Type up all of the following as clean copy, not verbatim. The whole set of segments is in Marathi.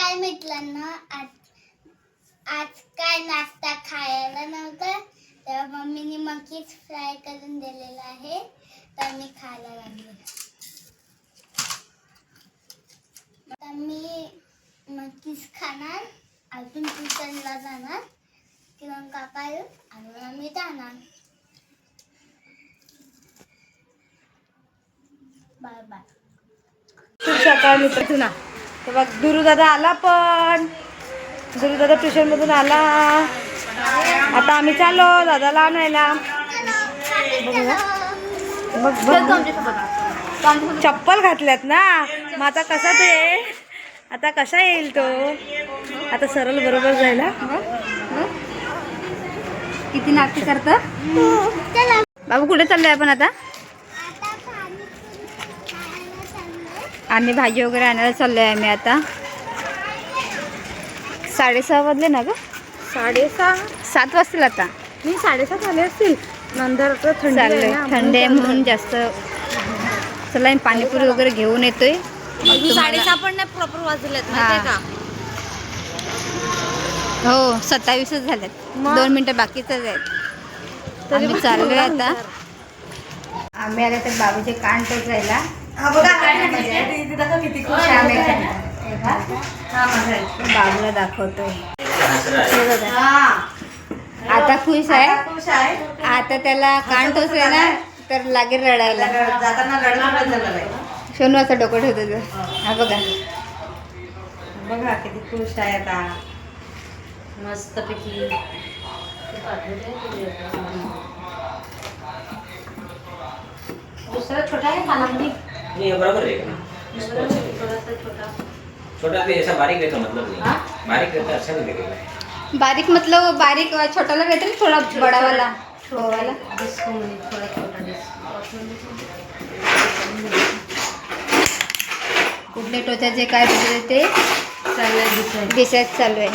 हाय मित्रांनो, आज काय नाश्ता खायला नव्हता, तेव्हा मम्मीने मकीज फ्राय करून दिलेला आहे, तर मी खायला लागले. आता मी मकीज खाणार, अजून ट्युशनला जाणार, किरण काका येईल आणि आम्ही जाणार. Bye bye. सकाळ मित्र ना तर बघ दुरू दादा आला, पण दुरू दादा ट्युशन मधून आला. आता आम्ही चाललो दादाला आणायला. बघ बघ चप्पल घातल्यात ना, मग आता कसा तो आता कसा येईल तो, आता सरळ बरोबर जायला. किती नाटक करतं बाबू. कुठे चाललोय आपण आता? आम्ही भाजी वगैरे आणायला चाललोय. आम्ही आता 6:30 वाजले ना ग. 6:30-7 वाजतील आता. मी 7:30 झाले असतील. नंतर थंडी आहे म्हणून जास्त. चला आम्ही पाणीपुरी वगैरे घेऊन येतोय. 6:30 पण नाही प्रॉपर वाजलेत माहिती का? हो 27च झालेत. 2 मिनिटं बाकीच आहेत. आम्ही चाललोय आता. आम्ही आले तर बाबूचे कान टोचायला. किती खुश आहे. बाबूला दाखवतोय. आता खुश आहे. आता त्याला कान टोचले ना तर लागेल रडायला. सोनू असं डोकं ठेवतो. हा बघा बघा किती खुश आहे आता. मस्त पैकी दुसरा छोटा आहे खाना मध्ये. नहीं बराबर रहेगा ना. छोटा भी ऐसा बारीक रहता मतलब नहीं. बारीक रहता अच्छा नहीं लगेगा. बारीक मतलब बारीक छोटाला रहता ना, थोड़ा बड़ा वाला. वाला डिस्को मध्ये थोडा छोटा कुठले टोचाचे काय ते दिसायच चालू आहे.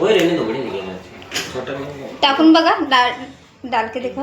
वही रहने दो, बड़ी निकलेगा. छोटा नहीं टाकून बघा. डाल के देखो.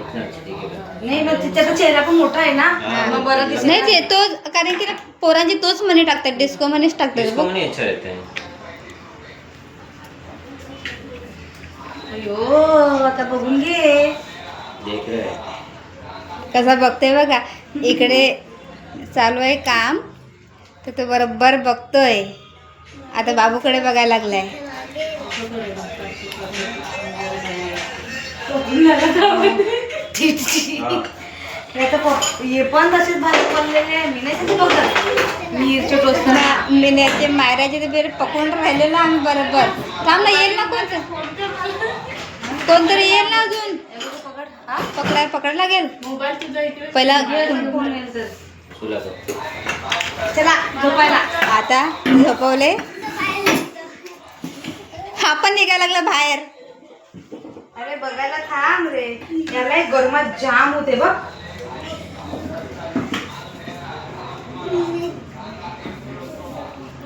उतना अच्छा दिखेगा. नाही मग त्याचा चेहरा पण मोठा आहे ना, मग बरं दिसत नाही ते तो, कारण की पोरांची तोच मनी टाकतात. डिस्को मनीच टाकतात. इसको नहीं अच्छा रहता है. अयो आता बघून घे. देख रहे हैं. कसा बघतोय बघा. इकडे चालू आहे काम, तर तो बरोबर बघतोय. आता बाबूकडे बघायला लागलाय. हे पण तसेच भाजी पडलेले आहे. मी नाही तसे बघत. मिरची टोचताना मी मायराचे ते बेर पकडून राहिलेला आम्ही बरोबर. थांब ना, येईल ना कोणतरी येईल ना अजून. पकडायला लागेल पहिला. चला झोपायला. आता झोपवले. हा पण निघायला लागला बाहेर. अरे बघायला थांब रे. याला एक गरमात जाम होते बघ.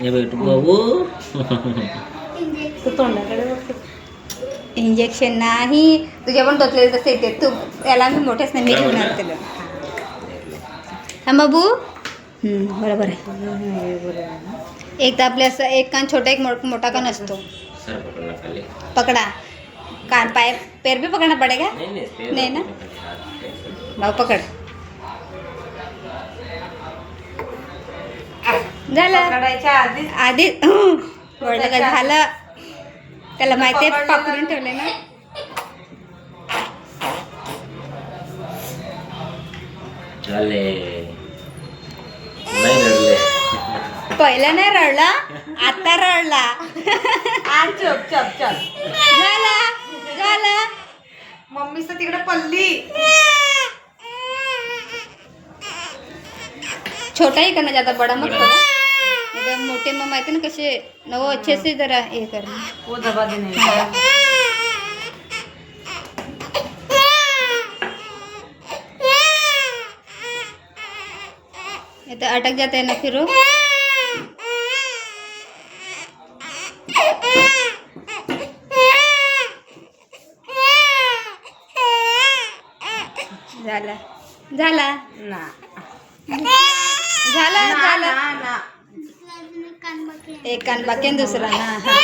ये बेटू बाबू. तू तोंडाकडे बघ. इंजेक्शन नाही, तुझ्या पण टोचलेलं तसं येते. तू याला मी मोठ्याच नाही, मी घेऊन आणते. हा बाबू. बरोबर आहे. एक तर आपले असं एक कान छोटा, एक मोठा कान असतो. सर पकड़ना पहले. पकडा कान, पाय पैर भी पकड़ना पड़ेगा. नहीं ना. भाऊ पकड. झालं पकडायच्या आधी वळलं का झालं. त्याला माहिती आहे पकडून ठेवले ना. चले. नहीं रडले. पहिला नाही रडला, आता रडला. आज चप चप चप झाला. मम्मीच तिकडे पल्ली. छोटा ही करना ज्यादा, बड़ा मत करो. एकदम मोटे में माहिती ना कसे न, वो अच्छे से जरा ये करना. वो दबा देने. ये तो अटक जाते हैं ना फिर वो. झाला. ना झालं झालं ना ना कान बाकी एक कान बाकी आणि दुसरा ना हा.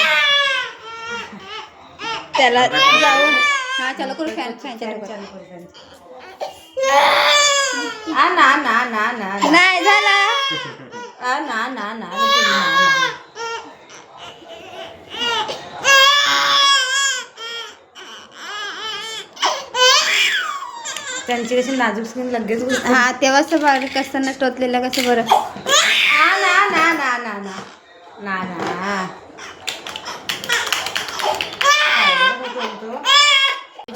त्याला जाऊन हा चालू करू फॅन फॅन चालू करू. आ ना ना ना ना ना नाही झाला आ ना ना ना ना. त्यांची कशी नाजूक स्किन लगेच घुसते. हा तेव्हाच बारीक असताना टोचलेलं कसं बरं. आ ना ना ना ना ना ना ना.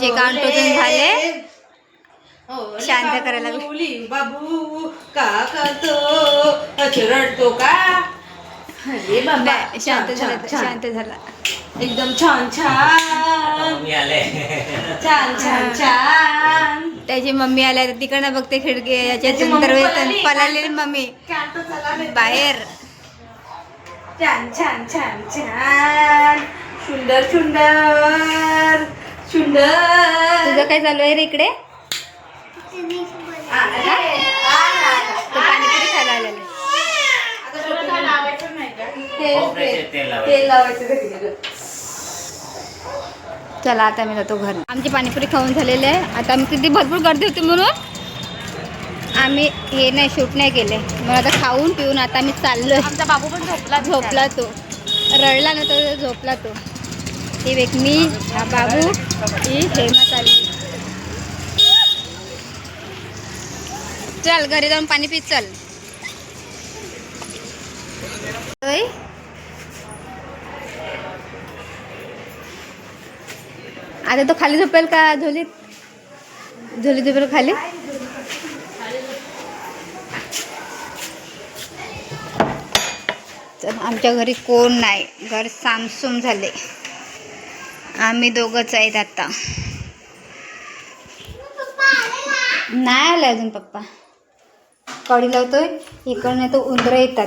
जे कान टोचून झाले शांत करायला लागले. ओली बाबू का करतो रडतो का. अरे बाबा नाही, शांत छान, झाला छान, छान. शांत झाला. एकदम छान छान मम्मी आले छान छान छान. त्याची मम्मी आल्या तिकडनं बघते खिडकी त्याची याच्यातून मम्मी तर पळाली. पळालेली मम्मी कॅन्टो चला रे. बाहेर. छान छान छान छान सुंदर सुंदर सुंदर. तुझं काय चालू आहे रे इकडे? तो पाणीपुरी खायला आलेला आहे. तेल तेल लावायचं घरी. चला आता मी जातो घरी. आमची पाणीपुरी खाऊन झालेली आहे. आता आम्ही किती भरपूर गर्दी होती म्हणून आम्ही हे नाही शूट नाही केले. मग आता खाऊन पिऊन आता आम्ही चाललोय. आमचा बाबू पण झोपला तो. रडला ना तर झोपला तो. ही एक मी हा बाबू ही हेमा चालली. चल घरी जाऊन पाणी पी चल. होय? आता तो खाली झोपेल का झोलीत? झोली झोपेल खाली. चल आमच्या घरी कोण नाही. घर सामसूम झाले. आम्ही दोघंच आहेत आता. नाही आले अजून पप्पा. कडी लावतोय इकडनं तो उंदरं येतात.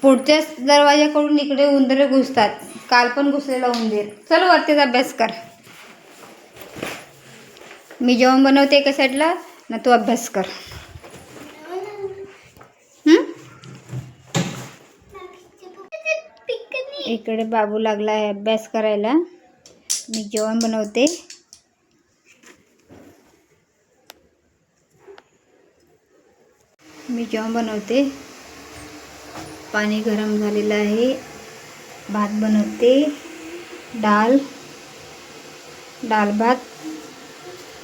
पुढच्याच दरवाजाकडून इकडे उंदरे घुसतात. काल पण घुसलेला उंदीर. चल वरतीच अभ्यास कर. मी जेवण बनवते एका साईडला ना तू अभ्यास कर. इकडे बाबू लागला आहे अभ्यास करायला. मी जेवण बनवते. पाणी गरम झालेलं आहे. भात बनवते. डाळ भात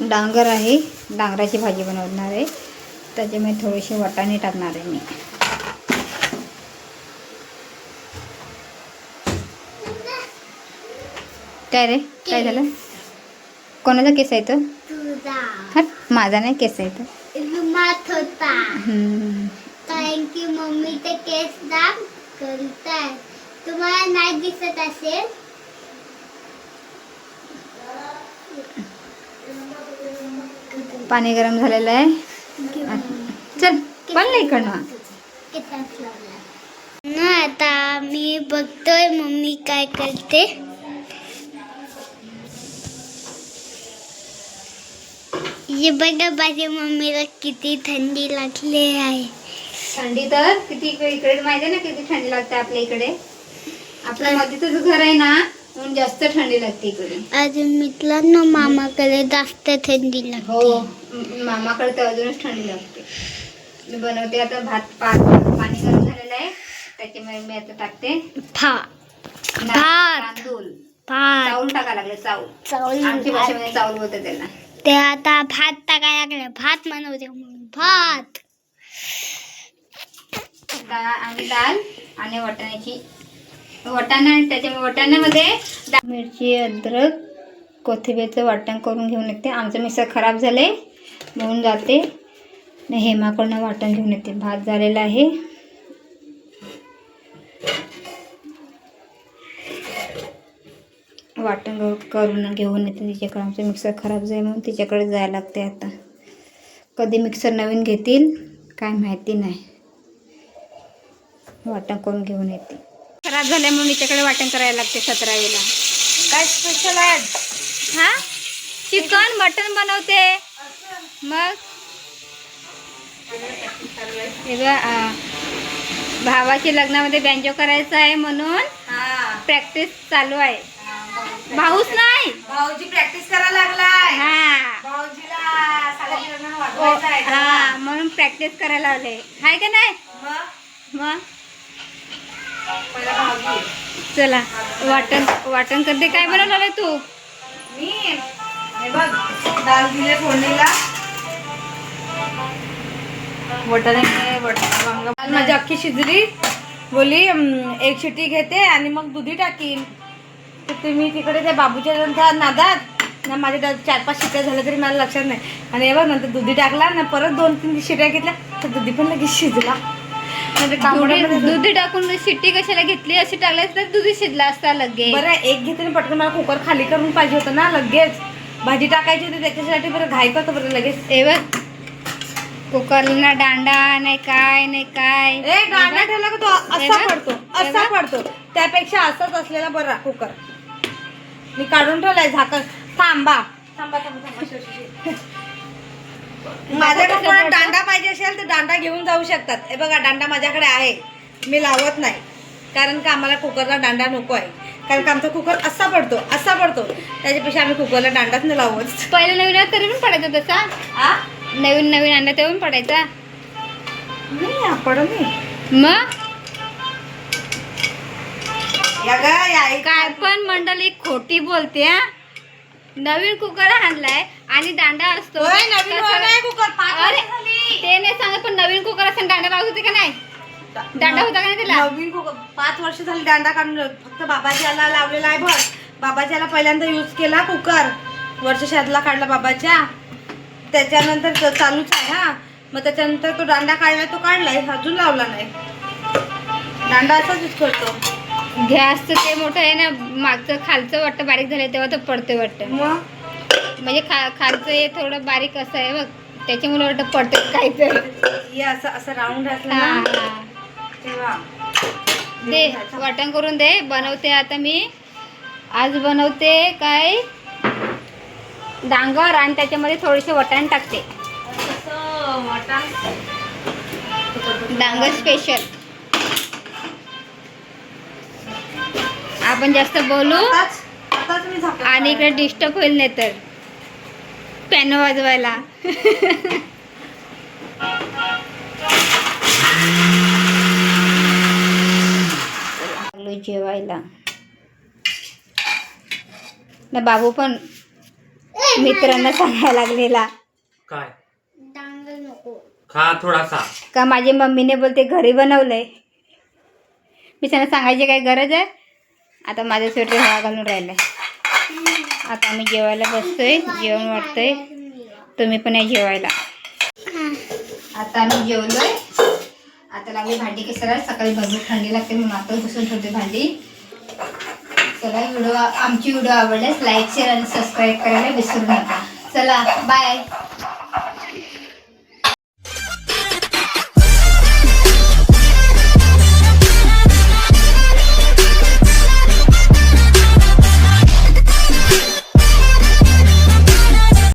डांगर आहे. डांगराची भाजी बनवणार आहे. त्याच्यामुळे थोडेसे वाटाणे टाकणार आहे मी. काय रे काय झालं? कोणाचा केस आहे तो? तुझा हट माझा नाही केस आहे तो. रुमात होता. कारण की मम्मी ते केस दाब करताय. तुम्हाला नाही दिसत असेल. पाणी गरम झालेलं आहे. चल पण इकडनं. ना आता मी बघतोय मम्मी काय करते. हे बघा माझ्या मम्मीला किती थंडी लागली आहे. थंडी तर किती इकडे माहिती आहे ना किती थंडी लागते आपल्या इकडे. आपल्या मध्येच घर आहे ना म्हणून जास्त थंडी लागते इकडे. अजून मित्रांनो मामाकडे जास्त थंडी लागते. हो मामाकडे तर अजूनच थंडी लागते. मी बनवते आता पाणी गरम झालेलं आहे त्याच्यामुळे मी आता टाकते तांदूळ. चाऊल टाकायला लागले. चाऊल आमच्या भाषेमध्ये चाऊल बोलते त्याला. ते आता भात टाकायला लागले. भात बनवते भात. आणि डाळ आणि वाटाणा त्याच्या वाटाण्यामध्ये मिरची अद्रक कोथिंबीरचं वाटण करून घेऊन येते. आमचं मिक्सर खराब झाले म्हणून जाते हेमाकडनं वाटण घेऊन येते. भात झालेला आहे. वाटण करून घेऊन येते तिच्याकडे. आमचं मिक्सर खराब झाले म्हणून तिच्याकडे जायला लागते. आता कधी मिक्सर नवीन घेतील काय माहिती नाही. वाटण करून घेऊन येते. खराब झाल्या म्हणून तिच्याकडे वाटण करायला लागते 17वेला. काय स्पेशल आहे? हा चिकन मटन बनवते. मग हे बघ, भावाच्या लग्नामध्ये बँजो करायचं आहे म्हणून प्रॅक्टिस चालू आहे. भाऊच नाही, भाऊजी प्रॅक्टिस करायला लागलाय. हा भाऊजीला साडेतीन लग्न वाजवायचं आहे का? हा म्हणून प्रॅक्टिस करायला लावले हाय का नाही. मग पहिला भाऊजी. चला वाटण करते. काय बनवलं तू? मी हे बघ डाळ दिले फोडणीला. वटाणे वांग माझी अख्खी शिजली. बोली एक शिट्टी घेते आणि मग दुधी टाकीन. तर तुम्ही तिकडे त्या बाबूच्या त्या नादात ना माझ्या 4-5 शिट्ट्या झाल्या तरी मला लक्षात नाही. आणि हे बघ नंतर दुधी टाकला ना परत 2-3 शिट्ट्या घेतल्या तर दुधी पण लगेच शिजला. म्हणजे दुधी टाकून शिट्टी कशाला घेतली? अशी टाकल्यास तर दुधी शिजला असता लगेच. बरं एक घेते पटकन मला कुकर खाली करून पाहिजे होतं ना. लगेच भाजी टाकायची होती त्याच्यासाठी बरं घाई करतो बरं लगेच. हे बघ कुकरला दांडा नाही काय नाही काय. दांडा ठेवला का तो असा पडतो. त्यापेक्षा असाच असलेला बरा कुकर. मी काढून ठेवलाय झाकण. थांबा माझ्याकडे कोणाला दांडा पाहिजे असेल तर दांडा घेऊन जाऊ शकतात. हे बघा दांडा माझ्याकडे आहे. मी लावत नाही कारण का आम्हाला कुकरला दांडा नको आहे. कारण का आमचा कुकर असा पडतो त्याच्यापेक्षा आम्ही कुकरला दांडाच नाही लावत. पहिलं नवीन तरी पण पडायचा तसा. नवीन अंडा तेव्हा पण पडायचा नाही पडत नाही. मग या काय पण मंडळी खोटी बोलते. नवीन कुकर आणलाय आणि दांडा असतो. कुकर अरे ते नाही सांगत पण नवीन कुकर असताना दांडा लावत होते का नाही? दांडा होता का नाही त्याला? नवीन कुकर 5 वर्ष झाली दांडा काढून फक्त बाबाजीला लावलेला आहे. बघ बाबाजीला पहिल्यांदा यूज केला कुकर. वर्ष शादला काढला बाबाच्या. त्याच्यानंतर तो चालूच आहे. हा मग त्याच्यानंतर तो दांडा काढलाय तो काढलाय अजून लावला नाही. दांडा असाच यूज करतो. गॅसचं ते मोठं आहे ना मागचं खालचं वाटतं बारीक झालं तेव्हा तो पडते वाटतं. म्हणजे खालचं हे थोडं बारीक असं आहे बघ त्याच्यामुळे वाटतं पडते काहीतरी. असं असं राऊंड असलं ना तेव्हा दे वाटण करून दे. बनवते आता मी. आज बनवते काय डांगर आणि त्याच्यामध्ये थोडेसे वाटाणे टाकते. डांगर स्पेशल. आपण जास्त बोलू आणि इकडे डिस्टर्ब होईल नाही तर पॅनो वाजवायला. जेवायला ना बाबू पण मित्रांना सांगायला लागलेला काय डांगर नको खा थोडासा का माझी मम्मीने बोलते घरी बनवलंय. मी त्यांना सांगायची काय गरज आहे. आता माझं स्वेटर हवा घालून राहिलंय. आता आम्ही जेवायला बसतोय. जेवण वाटतंय. तुम्ही पण या जेवायला. आता आम्ही जेवलोय. आता लागली भांडी केसाला. सकाळी भरपूर थंडी लागते म्हणून आता घुसून ठेवते भांडी. चला आमची व्हिडिओ आवडल्यास लाईक शेअर आणि सबस्क्राईब करायला विसरू नका. चला बाय.